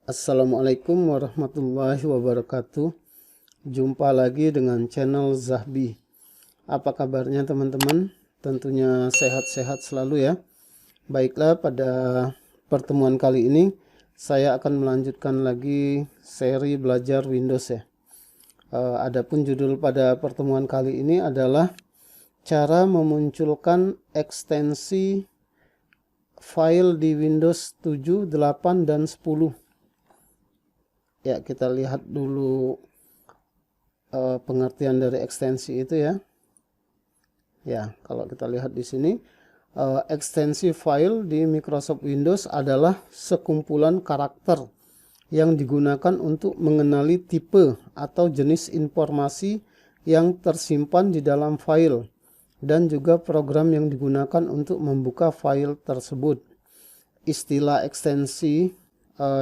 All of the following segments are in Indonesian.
Assalamualaikum warahmatullahi wabarakatuh. Jumpa lagi dengan channel Zahbi. Apa kabarnya teman-teman? Tentunya sehat-sehat selalu ya. Baiklah, pada pertemuan kali ini saya akan melanjutkan lagi seri belajar Windows ya. Adapun judul pada pertemuan kali ini adalah cara memunculkan ekstensi file di Windows 7, 8, dan 10. Ya, kita lihat dulu pengertian dari ekstensi itu ya. Ya, kalau kita lihat di sini, ekstensi file di Microsoft Windows adalah sekumpulan karakter yang digunakan untuk mengenali tipe atau jenis informasi yang tersimpan di dalam file dan juga program yang digunakan untuk membuka file tersebut. Istilah ekstensi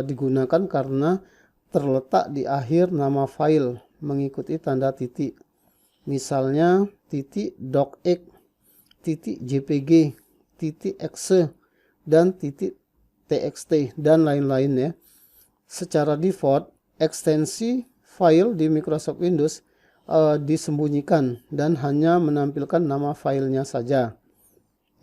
digunakan karena terletak di akhir nama file mengikuti tanda titik. Misalnya titik docx, titik jpg, titik exe, dan titik txt, dan lain-lain ya. Secara default, ekstensi file di Microsoft Windows disembunyikan dan hanya menampilkan nama filenya saja.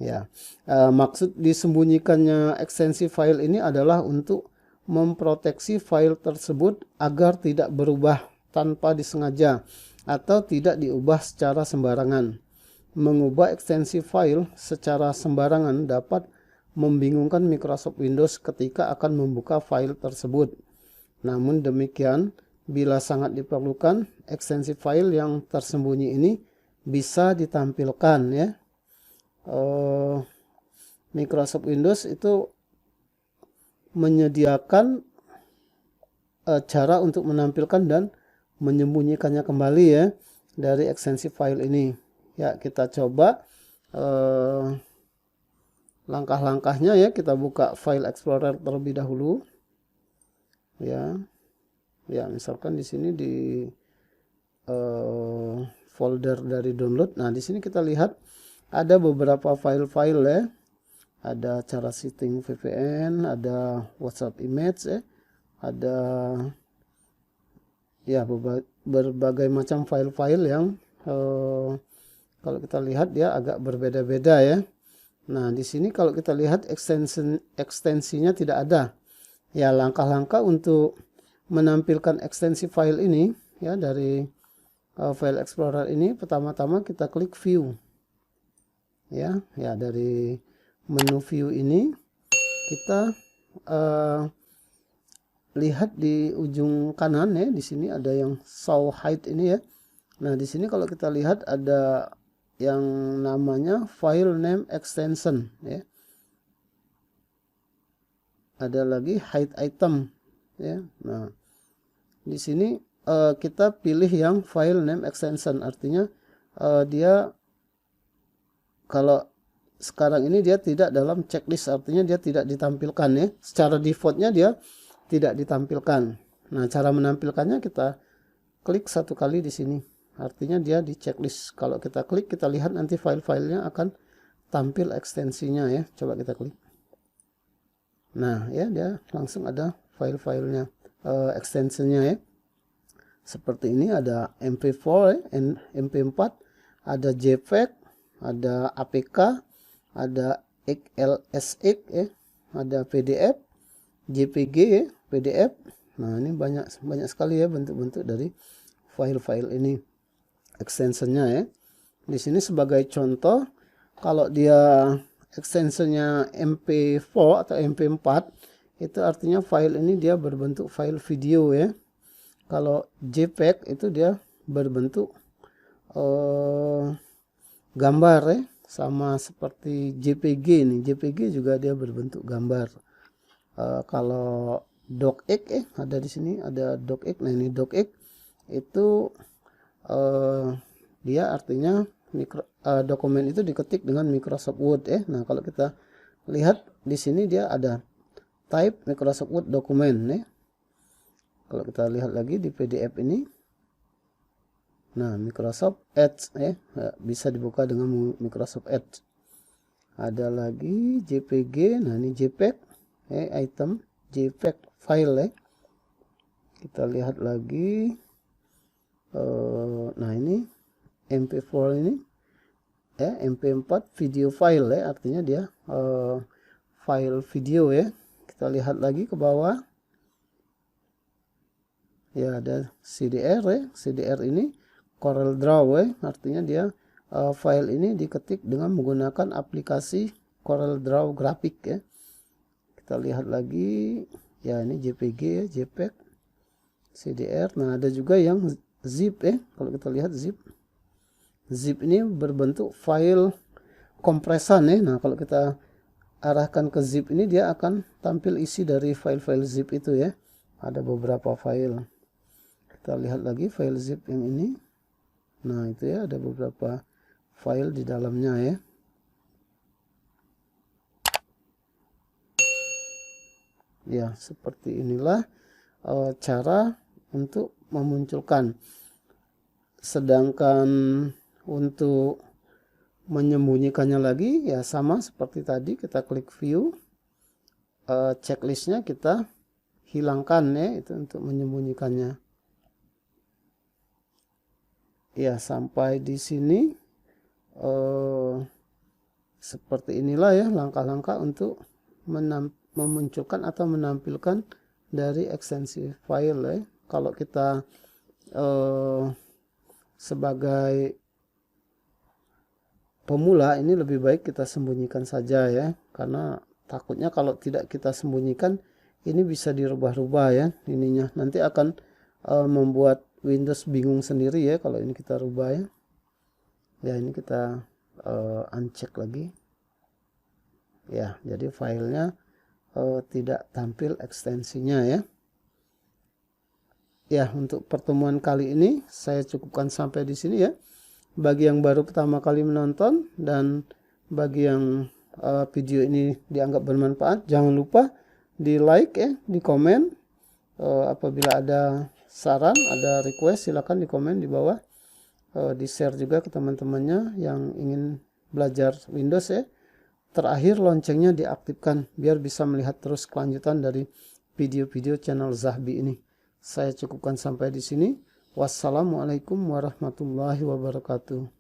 Ya, maksud disembunyikannya ekstensi file ini adalah untuk memproteksi file tersebut agar tidak berubah tanpa disengaja atau tidak diubah secara sembarangan. Mengubah ekstensi file secara sembarangan dapat membingungkan Microsoft Windows ketika akan membuka file tersebut. Namun demikian, bila sangat diperlukan, ekstensi file yang tersembunyi ini bisa ditampilkan ya. Microsoft Windows itu menyediakan cara untuk menampilkan dan menyembunyikannya kembali ya dari ekstensi file ini. Ya, kita coba langkah-langkahnya ya. Kita buka File Explorer terlebih dahulu. Ya, misalkan di sini di folder dari download. Nah, di sini kita lihat ada beberapa file-file ya. Ada cara setting VPN, ada WhatsApp image ya, ada ya berbagai macam file-file yang kalau kita lihat dia agak berbeda-beda ya. Nah, di sini kalau kita lihat ekstensinya tidak ada. Ya, langkah-langkah untuk menampilkan ekstensi file ini ya dari File Explorer ini, pertama-tama kita klik view. Ya, dari menu view ini kita lihat di ujung kanan ya, di sini ada yang show hide ini ya. Nah, di sini kalau kita lihat ada yang namanya file name extension ya. Ada lagi hide item ya. Nah, di sini kita pilih yang file name extension, artinya dia kalau sekarang ini dia tidak dalam checklist, artinya dia tidak ditampilkan ya. Secara defaultnya dia tidak ditampilkan. Nah, cara menampilkannya kita klik satu kali di sini. Artinya dia di checklist. Kalau kita klik, kita lihat nanti file-filenya akan tampil ekstensinya ya. Coba kita klik. Nah, ya dia langsung ada file-filenya, ekstensinya ya. Seperti ini ada MP4 ya, MP4, ada JPEG, ada APK, ada XLSX ya, ada PDF, JPG ya, PDF. Nah, ini banyak sekali ya bentuk-bentuk dari file-file ini, extensionnya ya. Di sini sebagai contoh, kalau dia extensionnya MP4 atau MP4, itu artinya file ini dia berbentuk file video ya. Kalau JPEG itu dia berbentuk gambar ya, sama seperti JPG nih. JPG juga dia berbentuk gambar. Kalau docx ada di sini, ada docx. Nah, ini docx itu dia artinya dokumen itu diketik dengan Microsoft Word ya. Nah, kalau kita lihat di sini dia ada type Microsoft Word dokumen ya. Kalau kita lihat lagi di PDF ini, nah Microsoft Edge ya, bisa dibuka dengan Microsoft Edge. Ada lagi JPG, nah ini JPEG item JPEG file ya. Kita lihat lagi. Nah ini MP4 ini ya, MP4 video file ya, artinya dia file video ya. Kita lihat lagi ke bawah ya, ada CDR ya. CDR ini Corel Draw ya, artinya dia file ini diketik dengan menggunakan aplikasi Corel Draw grafik ya. Kita lihat lagi ya, ini JPG ya, JPEG, CDR. Nah ada juga yang zip ya. Kalau kita lihat zip ini berbentuk file kompresan ya. Nah kalau kita arahkan ke zip ini, dia akan tampil isi dari file-file zip itu ya. Ada beberapa file. Kita lihat lagi file zip yang ini. Nah itu ya, ada beberapa file di dalamnya ya. Ya seperti inilah cara untuk memunculkan. Sedangkan untuk menyembunyikannya lagi ya sama seperti tadi, kita klik view, checklistnya kita hilangkan ya, itu untuk menyembunyikannya. Ya sampai di sini seperti inilah ya langkah-langkah untuk memunculkan atau menampilkan dari ekstensi file ya. Kalau kita sebagai pemula ini lebih baik kita sembunyikan saja ya, karena takutnya kalau tidak kita sembunyikan ini bisa dirubah-rubah ya ininya, nanti akan membuat Windows bingung sendiri ya kalau ini kita rubah ya. Ya ini kita uncheck lagi ya, jadi filenya tidak tampil ekstensinya ya. Ya untuk pertemuan kali ini saya cukupkan sampai di sini ya. Bagi yang baru pertama kali menonton dan bagi yang video ini dianggap bermanfaat, jangan lupa di like ya, di komen. Apabila ada saran, ada request, silakan di komen di bawah. Di share juga ke teman-temannya yang ingin belajar Windows ya. Terakhir loncengnya diaktifkan biar bisa melihat terus kelanjutan dari video-video channel Zahbi ini. Saya cukupkan sampai di sini. Wassalamualaikum warahmatullahi wabarakatuh.